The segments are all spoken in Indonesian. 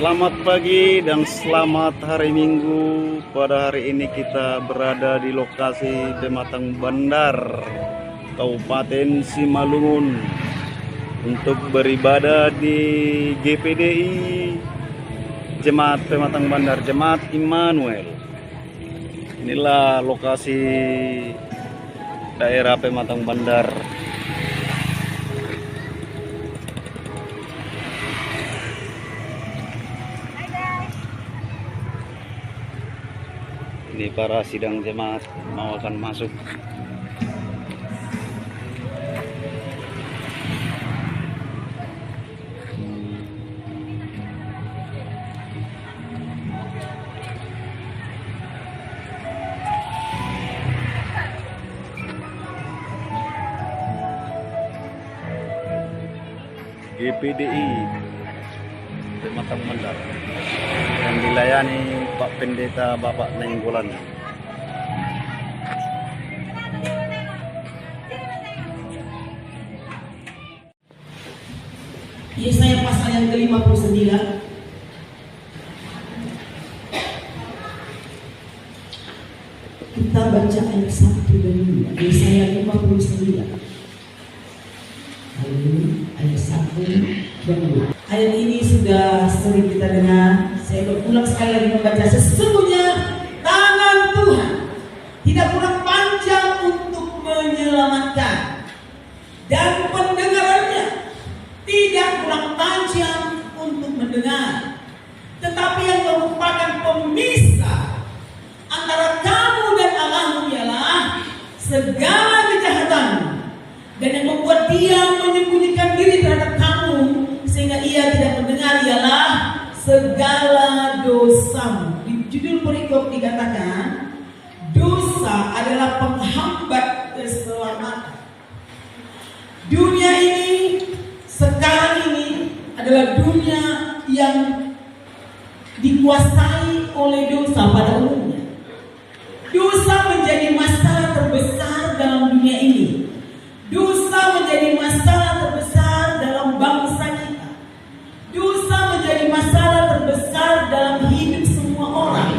Selamat pagi dan selamat hari Minggu. Pada hari ini kita berada di lokasi Pematang Bandar, Kabupaten Simalungun, untuk beribadah di GPDI Jemaat Pematang Bandar, Jemaat Immanuel. Inilah lokasi daerah Pematang Bandar. Ini para sidang jemaat mau akan masuk. GPDI Pematang Bandar yang dilayani Pak Pendeta Bapak Nainggolan. Yesaya pasal yang ke-59. Kita baca ayat 1 dan 2. Yesaya 59. Ayat 1 dan 2. Ayat ini sudah sering kita dengar. Saya berulang sekali lagi membaca. Sesungguhnya tangan Tuhan tidak kurang panjang untuk menyelamatkan, dan pendengarannya tidak kurang tajam untuk mendengar. Tetapi yang merupakan pemisah antara kamu dan Allahmu ialah segala kejahatanmu, dan yang membuat dia menyembunyikan diri terhadap kamu sehingga ia tidak mendengar ialah segala dosamu. Di judul perikop dikatakan dosa adalah penghambat keselamatan. Dunia ini sekarang ini adalah dunia yang dikuasai oleh dosa pada umumnya. Dosa menjadi masalah terbesar dalam dunia ini. Dosa menjadi masalah terbesar dalam bangsa kita. Dosa menjadi masalah terbesar dalam hidup semua orang.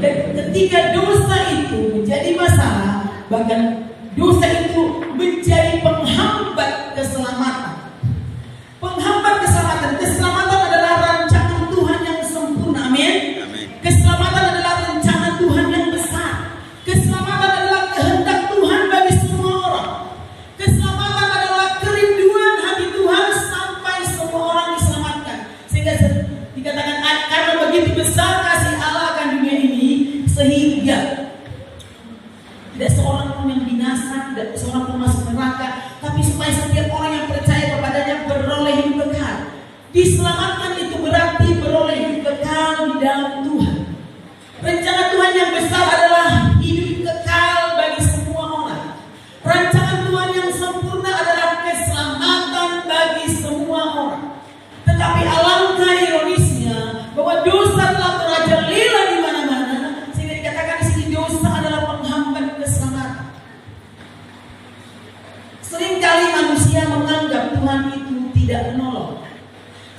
Dan ketika dosa itu menjadi masalah, bahkan dosa itu menjadi penghambat keselamatan. Penghambat keselamatan. Keselamatan adalah rancangan Tuhan yang sempurna. Amin. Keselamatan adalah rancangan Tuhan yang besar. Keselamatan adalah kehendak Tuhan bagi semua orang. Keselamatan adalah kerinduan hati Tuhan sampai semua orang diselamatkan. Sehingga dikatakan karena begitu besar kasih Allah akan dunia ini, sehingga tidak seorang pun yang binasa, tidak seorang pun masuk neraka, tapi supaya setiap orang yang percaya kepadanya beroleh hidup kekal. Diselamatkan itu berarti beroleh hidup kekal di dalam Tuhan. Rencana Tuhan yang besar adalah hidup kekal bagi semua orang. Rancangan Tuhan yang sempurna adalah keselamatan bagi semua orang. Tetapi alangkah ironisnya bahwa dosa telah merajalela di mana-mana, sehingga dikatakan di sini dosa adalah penghambat keselamatan. Seringkali manusia menganggap Tuhan itu tidak menolong.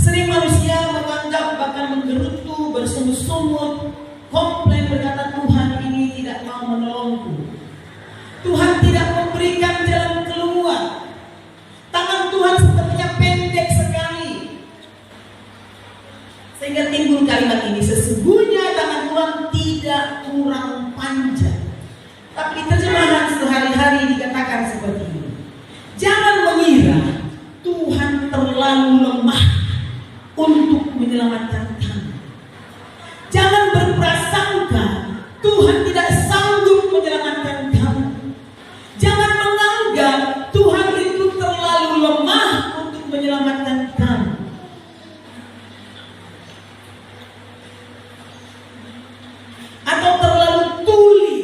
Sering manusia menganggap, bahkan menggerutu, bersungut-sungut, komplain, berkata Tuhan ini tidak mau menolongku. Tuhan tidak memberikan jalan keluar. Tangan Tuhan sepertinya pendek sekali. Sehingga timbul kalimat ini, sesungguhnya tangan Tuhan tidak kurang panjang. Tapi di terjemahan sehari-hari dikatakan seperti ini. Jangan mengira Tuhan terlalu lemah untuk menyelamatkan kamu. Jangan berprasangka Tuhan tidak sanggup menyelamatkan kamu. Jangan menganggap Tuhan itu terlalu lemah untuk menyelamatkan kamu. Atau terlalu tuli.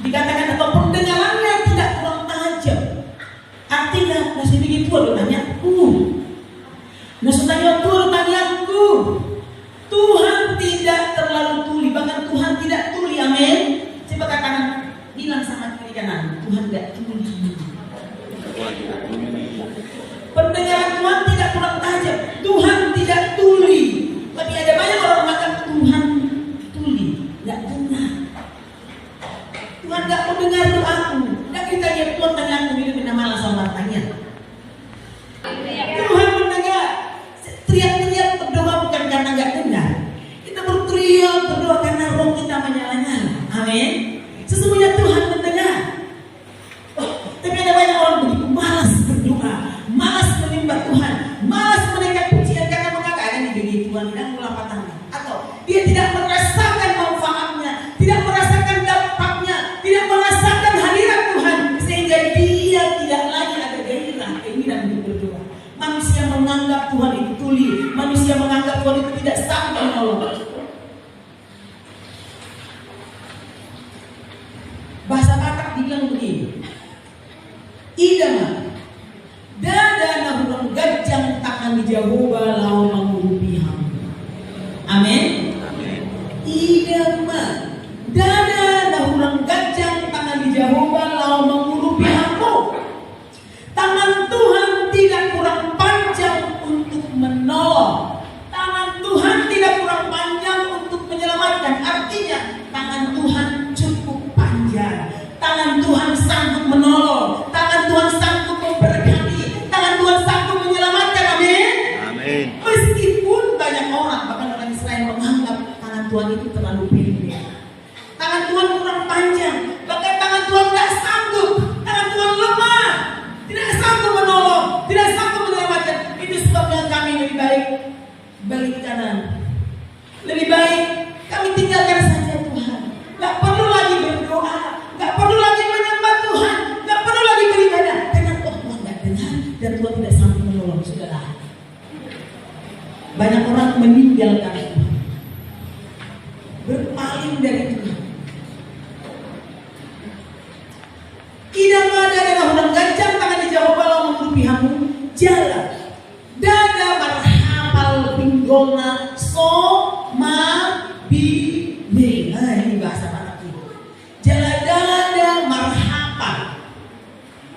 Dikatakan atau pendengarannya tidak kurang tajam. Artinya masih begitu, lo nanya, macam. Tuhan tidak tuli. Tapi ada banyak orang mengatakan Tuhan tuli, nggak dengar. Tuhan nggak mau dengar doaku. Dan kita lihat Tuhan tanya aku ini benda malas sama tanya. Tuhan mendengar. Teriak-teriak berdoa bukan karena nggak dengar. Kita berteriak berdoa karena roh kita menyala-nyala. Amin. Sesungguhnya Tuhan mendengar. Tapi ada banyak orang begitu malas berdoa, malas menyembah Tuhan, malas menaikkan pujian karena mengatakan ini bagi Tuhan dan melapat tangan. Atau dia tidak merasakan manfaatnya, tidak merasakan dampaknya, tidak merasakan hadirat Tuhan, sehingga dia tidak lagi ada gairah keinginan untuk berdoa. Manusia menganggap Tuhan itu tuli, manusia menganggap Tuhan itu tidak sanggup menolong. Bahasa Batak bilang begini, idama dada nahurang gajang takkan dijahoba lau mangurupiham. Amin. Idama dada nahurang gajang takkan dijahoba lau mangurupihammu. Tangan Tuhan tidak kurang panjang untuk menolong. Tangan Tuhan tidak kurang panjang untuk menyelamatkan. Artinya tangan Tuhan cukup panjang. Tangan Tuhan sanggup menolong. Tangan Tuhan sanggup memberkati. Tangan Tuhan sanggup menyelamatkan. Amin. Amin. Meskipun banyak orang, bahkan orang Israel menganggap tangan Tuhan itu terlalu pendek. Tangan Tuhan kurang panjang. Bahkan tangan Tuhan tidak sanggup. Tangan Tuhan lemah. Tidak sanggup menolong. Tidak sanggup menyelamatkan. Itu sebabnya kami lebih baik balik kanan. Lebih baik kami tinggalkan saja Tuhan. Gak perlu lagi berdoa. Gak perlu lagi menyembah Tuhan. Gak perlu lagi beribadah. Karena Tuhan gak dengar dan Tuhan tidak sanggup menolong. Sudahlah. Banyak orang meninggalkan Tuhan, berpaling dari Tuhan. Idama dada nahurang gajang tangan dijawab kalau mengrupihamu jalan. Dada marhapal pinggolna so ma bi ne. Ini bahasa Batak itu. Jalan dada marhapal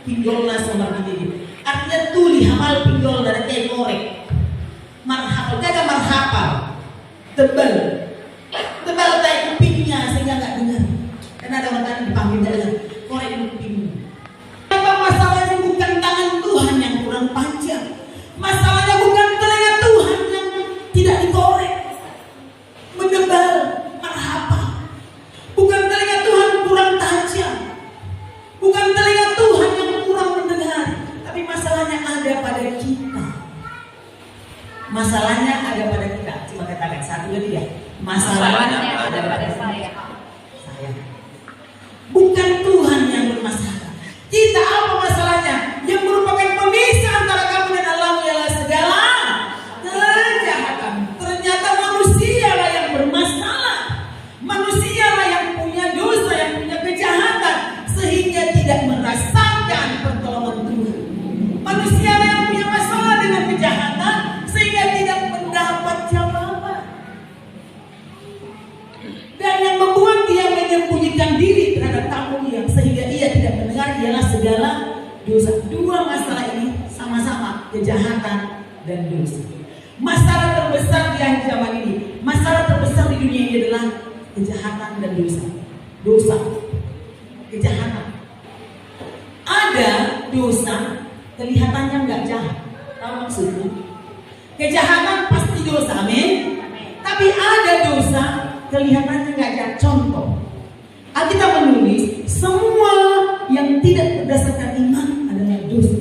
pinggolna so ma bi ne. Artinya tuli hamal pinggolna dan kayak korek. Marhapal, dada marhapal tebal kayak kupingnya sehingga nggak dengar. Karena ada orang tadi dipanggil jalan korek kupingnya. Apa masalahnya bukan tangan Tuhan yang kurang panjang. Masalahnya bukan telinga Tuhan yang tidak dikorek, menebal, marhapal. Bukan telinga Tuhan kurang tajam. Bukan telinga Tuhan yang kurang mendengar. Tapi masalahnya ada pada kita. Masalahnya ada pada kita. Coba katakan satu dua tiga. Masalahnya ada pada saya. Bukan Tuhan yang bermasalah. Kita apa masalahnya? Yang merupakan pemisah antara kamu dan Allah ialah segala kejahatan. Ternyata manusialah yang bermasalah. Manusialah yang punya dosa, yang punya kejahatan, sehingga tidak merasakan pertolongan Tuhan. Manusialah yang punya masalah dengan kejahatan, sehingga tidak mendapat jawaban. Dan yang membuat dia menyembunyikan diri terhadap tamu yang sehingga ia tidak mendengar ialah segala dosa. Dua masalah ini sama-sama kejahatan dan dosa. Masalah terbesar di akhir zaman ini, masalah terbesar di dunia ini adalah kejahatan dan dosa. Dosa, kejahatan. Ada dosa kelihatannya nggak jahat. Tahu maksudnya? Kejahatan pasti dosa, amin. Tapi ada dosa kelihatannya nggak jahat. Contoh, Alkitab menulis semua yang tidak berdasarkan iman adalah dosa.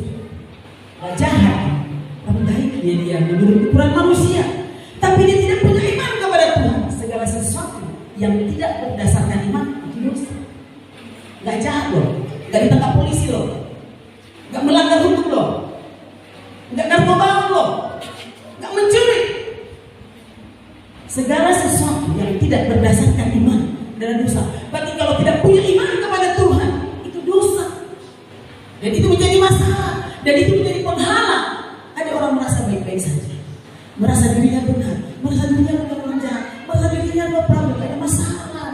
Nggak jahat, tapi baiknya dia menurut ukuran manusia. Tapi dia tidak punya iman kepada Tuhan. Segala sesuatu yang tidak berdasarkan iman itu dosa. Nggak jahat loh, nggak ditangkap polisi loh, nggak melanggar hukum loh, nggak narkoba loh, nggak mencuri. Segala sesuatu yang tidak berdasarkan iman adalah dosa. Berarti kalau tidak punya iman kepada Tuhan itu dosa. Dan itu menjadi masalah. Dan itu menjadi penghalang. Ada orang merasa baik-baik saja, merasa dirinya benar, merasa dirinya bukan orang jahat, merasa dirinya tidak ada masalah.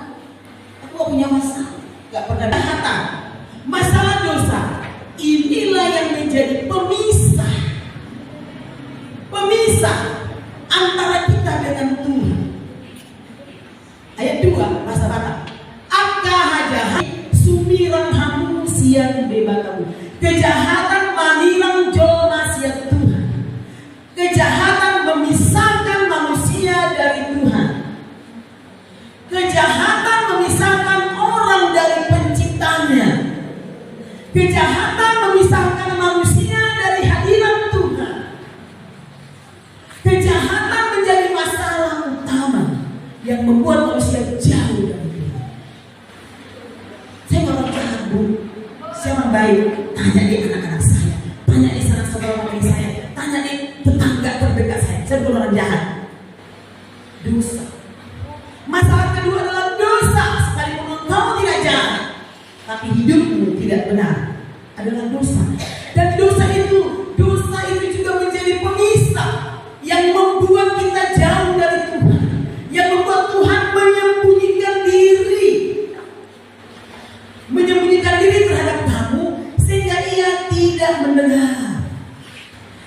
Aku gak punya masalah, gak pernah kata. Masalah dosa inilah yang menjadi pemisah dosa antara kita dengan Tuhan. Ayat 2 bahasa Batak. Akka hajahat sumiran hamu sian bebatamu. Kejahatan manilang jona siat Tuhan. Kejahatan memisahkan manusia dari Tuhan. Kejahatan memisahkan orang dari penciptanya. Kejahatan memisahkan manusia dari hadirat Tuhan. Kejahatan menjadi masalah utama yang membuat manusia jauh dari Tuhan. Saya orang jahat, Bu. Saya orang baik. Tanya di anak-anak saya, tanya di sanak saudara saya, tanya di tetangga terdekat saya. Saya bukan orang jahat. Dosa. Masalah kedua adalah dosa. Sekalipun engkau tidak jahat, tapi hidupmu tidak benar, adalah dosa. Dan dosa itu juga menjadi pemisah yang membuat kita jauh dari Tuhan, yang membuat Tuhan menyembunyikan diri terhadap kamu sehingga Ia tidak mendengar.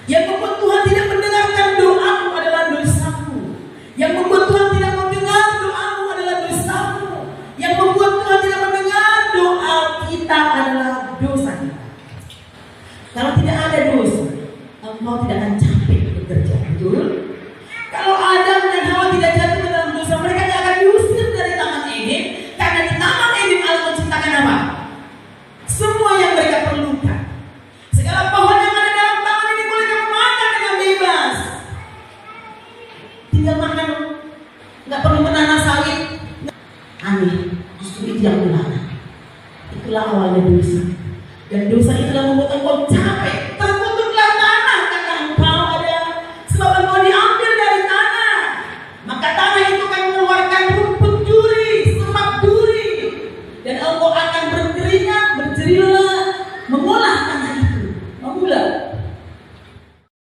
Yang membuat Tuhan tidak mendengarkan doamu adalah dosamu. Yang membuat Tuhan tidak mendengar doamu adalah dosamu. Yang membuat Tuhan tidak mendengar doa kita adalah dosa kita. Kalau tidak ada dosa, engkau tidak akan capek bekerja, betul? Kalau Adam dan Hawa tidak jatuh ke dalam dosa, mereka tidak akan diusir dari Taman Eden. Karena di Taman Eden Allah menciptakan apa? Semua yang mereka perlukan. Segala pohon yang ada dalam taman ini boleh kamu makan dengan bebas. Tinggal makan, nggak perlu menanam sawit. Aneh, justru itu yang menanam. Itulah awalnya dosa.